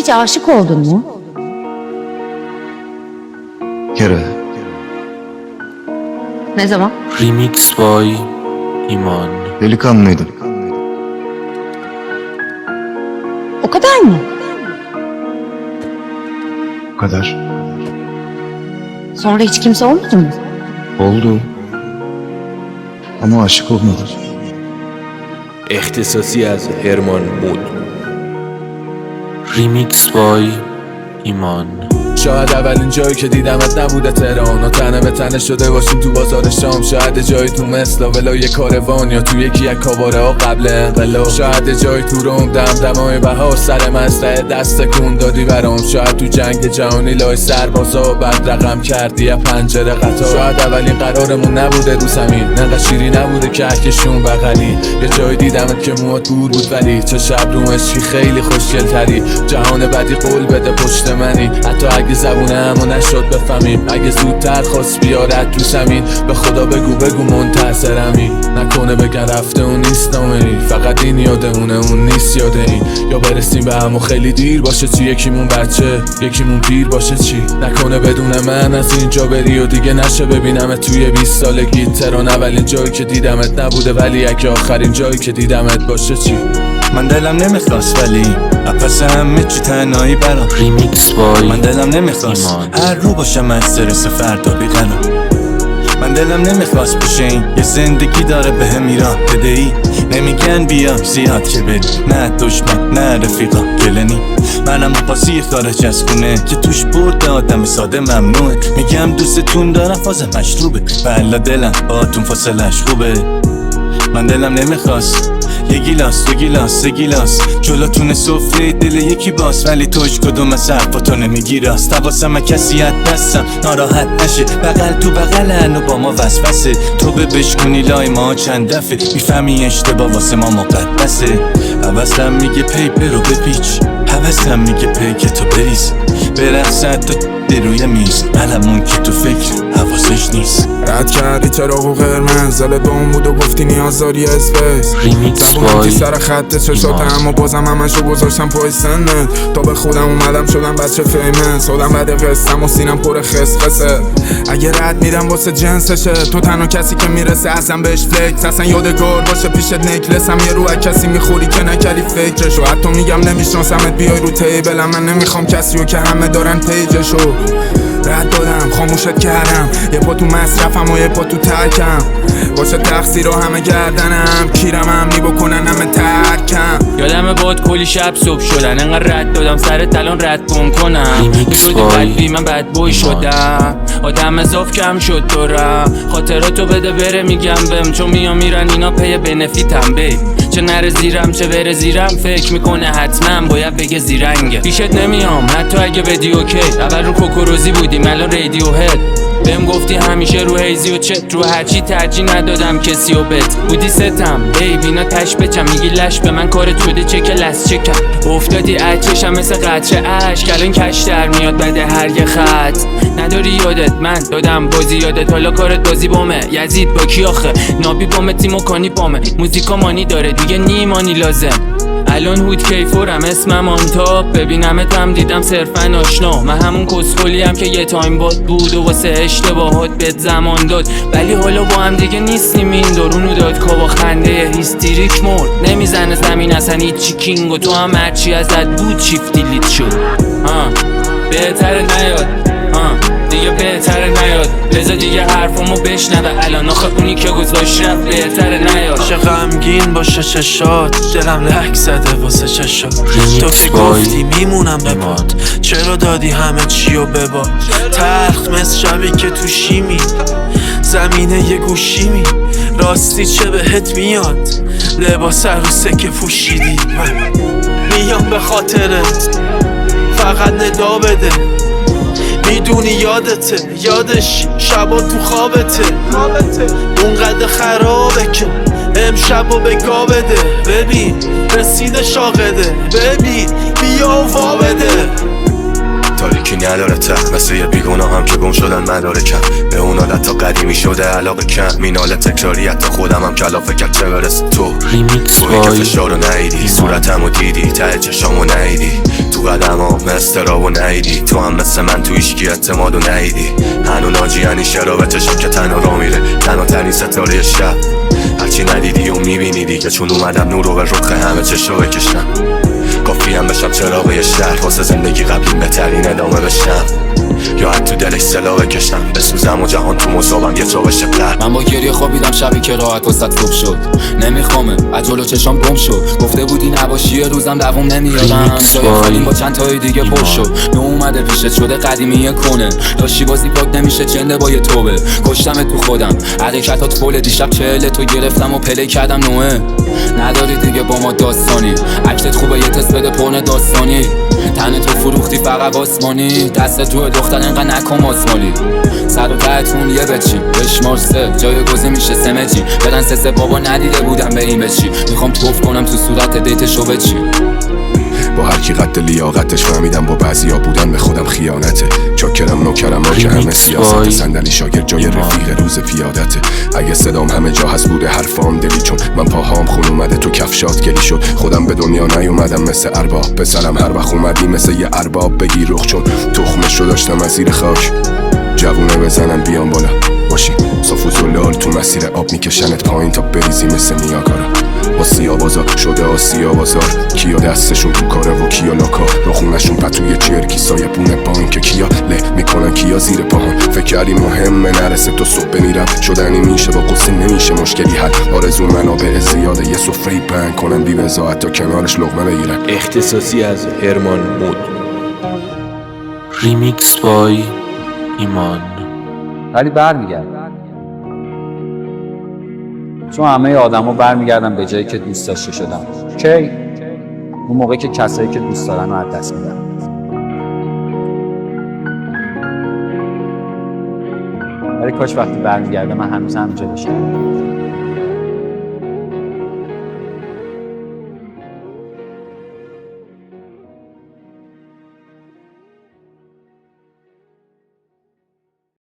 hiç aşık oldun mu? Kere. Ne zaman? Remix by İman. Delikanlıydım. O kadar mı? Bu kadar. Sonra hiç kimse olmadı mı? Oldu. Ama aşık olmadım. اختصاصی از هرمان مود. Remix by İman. شاید اولین جایی که دیدمت نبوده تهران و تنه به تنه شده باشیم تو بازار شام. شاید جایی تو مثل ولای کاروان یا تو یکی از کاباره ها قبل انقلاب. شاید جایی تو روم دمدمای بهار سر مسئله دست کن دادی برام. شاید تو جنگ جهانی لای سربازا بعد رقم کردی یا پنجره قطار. شاید اولین قرارمون نبوده رو زمین، نقدر شیری نبوده کهکشون بغلی. یه جایی دیدمت که موات دور بود ولی چه شب رو مشکی خیلی خوشگل تری. جهان بدی قول بده پشت منی، حتی اگه زبونه همو نشد بفهمیم. اگه زودتر خواست بیارد تو زمین، به خدا بگو منتظرمی. نکنه بگن رفته اون نیست نامه، فقط این یادمونه اون نیست یاد این. یا برسیم به همو خیلی دیر باشه، چی یکیمون بچه یکیمون پیر باشه. چی نکنه بدون من از اینجا بری و دیگه نشه ببینمت توی 20 سالگی. تهران اولین جایی که دیدمت نبوده ولی اگه آخرین جایی که دیدمت باشه. چی من دلم نمیخواست ولی اپس همه چی تنهایی برام. Remix by من دلم نمیخواست ایمان. هر رو باشم استرس فردا بیقرار. من دلم نمیخواست بشه این یه زندگی داره به هم ایران بدهی. نمیگن بیا زیاد که بری، نه دشمن نه رفیقا گلنی. منم پاسی خارج از خونه که توش برد آدم ساده ممنوعه. میگم دوستتون دارم فاز مشروبه، بلا دلم باتون فاصلش خوبه. من دلم نمیخواست یه گیلاس دو گیلاس سه گیلاس جلوتون سفره دل یکی باز، ولی توش کدوم از حرفاتو نمیگی راست. حواسم کسی از دستم ناراحت نشه، بغل تو بغلن و با ما وسوسه. تو به بشکنی لای ما چند دفعه میفهمی اشتباه واسه ما مقدسه. حواسم میگه پیپر رو بپیچ، حواسم میگه پیک تو بریز، برقصد تو روی میز. منمون که تو فکر حواسش نیست. رد کردی چراغ و قرمز، زل دوم بود و گفتی نیاز داری اسپیس. Remix زبونتی by سر خط چشات ایمان. اما بازم همشو گذاشتم پای سنت. تا به خودم اومدم شدم بچه فیمس، خودم بعد قصتم و سینم پر خسخسه. اگه رد میرم واسه جنسشه، تو تنها کسی که میرسه اصلا بهش فلکس. اصلا یادگار باشه پیشت نکلسم، یه رو کسی میخوری که نکردی فکرشو. حتی میگم نمیشناسمت بیای رو تیبلم، من نمیخوام کسیو که همه دارن پیجشو. رد دادم خاموشت کردم، یه پا تو مصرفم و یه پا تو ترکم. باشه تقصیر رو همه گردنم، کیرم امنی بکنن همه ترکم. یادم باد کلی شب صبح شدن، انقدر رد دادم سر تلان رد کنم. میشدی قلبی من بد بوی شدم، آدم اضاف کم شد تو را. خاطراتو بده بره میگم بهم، چون میام میرن اینا پی بنفیتم بی. چه نره زیرم چه بره زیرم، فکر میکنه حتما باید بگه زیرنگه. پیشت نمیام حتی اگه بدی اوکی، اول رو کوکوروزی بودیم الان رادیو هد. بهم گفتی همیشه رو هیزی و چت، رو هرچی ترجیح ندادم کسی و بت. بودی ستم بینا تش بچم، میگی لش به من کارت شده چه کلاس چکم. افتادی اچشم مثل قطره عشق، الان کش در میاد بده هر یه خط. نداری یادت من دادم بازی یادت، حالا کارت بازی بامه. یزید با کی آخه نابی بامه تیمو کانی بامه. موزیکا مانی داره دیگه نیمانی لازم. الان هود کیفورم اسمم آنتاب، ببینمت هم دیدم صرفا آشنا. من همون کسخولیم که یه تایم بود و واسه اشتباهات بهت زمان داد، ولی حالا با هم دیگه نیستیم. این درونو داد کابا خنده هیستریک مرد، نمیزنه زمین اصلا هیچی کینگ. و تو هم هرچی ازت بود شیفتی لیت شد. بهتره نیاد دیگه، بهتره نیاد. بذار دیگه حرفمو بشنوه الان، آخه اونی که گذاشت رفت. بهتره نیاد. چه غمگین باشه چشات، دلم لک زده واسه چشات. تو که گفتی میمونم بباد، چرا دادی همه چیو بباد. تلخ مثل شبی که تو شیمی، زمینه یه گوشیمی. راستی چه بهت میاد لباس عروسه که پوشیدی. من میام به خاطرت فقط ندا بده، میدونی یادته یادش شبا تو خوابته. اونقدر خرابه که امشب و بگا بده. ببین رسیده شاقده، ببین بیا و وا بده. تاریکی نداره ته، مثل یه بیگناه هم که گم شدن مدارکم. به اون حالت تا قدیمی شده علاقه کم، مینال تکراری حتی خودم هم کلافه کرد چه برسه تو. توی که فشارو نهیدی، صورتمو دیدی ته چشامو نهیدی. تو قدمام استراب و نهیدی. تو هم مثل من تو هیچکی اعتماد و نهیدی. هنو ناجیانی شرا به چشم که تنها را میره، تنها تنی ستاره شب. هرچی ندیدی و میبینی دیگه، چون اومدم نور رو به رخ همه چش رو بکشم. کافی هم بشم چراغ شهر واسه زندگی قبلی بهترین ادامه بشم، یا حتی تو دلش سلا بکشم بسوزم و جهان تو مصابم یه جاوش قلب. من با گریه خوابیدم شبی که راحت واسط خوب شد. نمیخوامه از جلو چشام گم شد. گفته بودی نباشی یه روزم دوام نمیادم. جای خالیم با چند تای دیگه پر شد. نو اومده پیشت شده قدیمی کنه. داشتی بازی پاک نمیشه جنده با یه توبه. کشتم تو خودم حرکتات فول. دیشب 40 تو گرفتم و پلی کردم نوه. نداری دیگه با ما داستانی. عکست خوبه یه تست بده پرن داستانی. تن تو فروختی فقط آسمانی. دست تو دختر انقدر نکن آسمالی. سر و تهتون یه بچی بشمار 3 جای گزه میشه سمجی. بدن سه بابا ندیده بودم به این بچی. میخوام توف کنم تو صورت دیتشو بچی. با هر کی قد لیاقتش فهمیدم با بعضیا بودن به خودم خیانته. چاکرم نوکرم ما که همه سیاست صندلی شاگرد جای رفیق روز پیادته. اگه صدام همه جا هست بوده حرفام دلی، چون من پاهام خون اومده تو کفشات گلی شد. خودم به دنیا نیومدم مثل ارباب، پسرم هر وقت اومدی مثل یه ارباب بگی رخ، چون تخمش رو داشتم از زیر خاک. جوونه بزنن بیان بالا باشی صاف و زلال تو مسیر آب میکشنت پایین تا بریزی مثل نیاگارا. با سیابازا شده آسیا بازار، کیا دستشون تو کاره و کیا لاکا. رو خونشون پتوی چرکی سایه بونه بانک، کیا له میکنن کیا زیر پاهان. فکر کردی مهمه نرسه تو صبح بمیرم. شدنی میشه با قصه نمیشه مشکلی حل. آرزو منابع زیاده یه سفره بند کنن بی وضاحت تا کنارش لقمه بگیرن. اختصاصی از هرمان مود. ریمیکس بای ایمان. ولی برمیگرد، چون همه آدم ها برمیگردن به جایی که دوست داشته شدن. کی؟ اون موقعی که کسایی که دوست دارن رو از دست میدن. ولی کاش وقتی برمیگرده من هنوز همینجا باشم.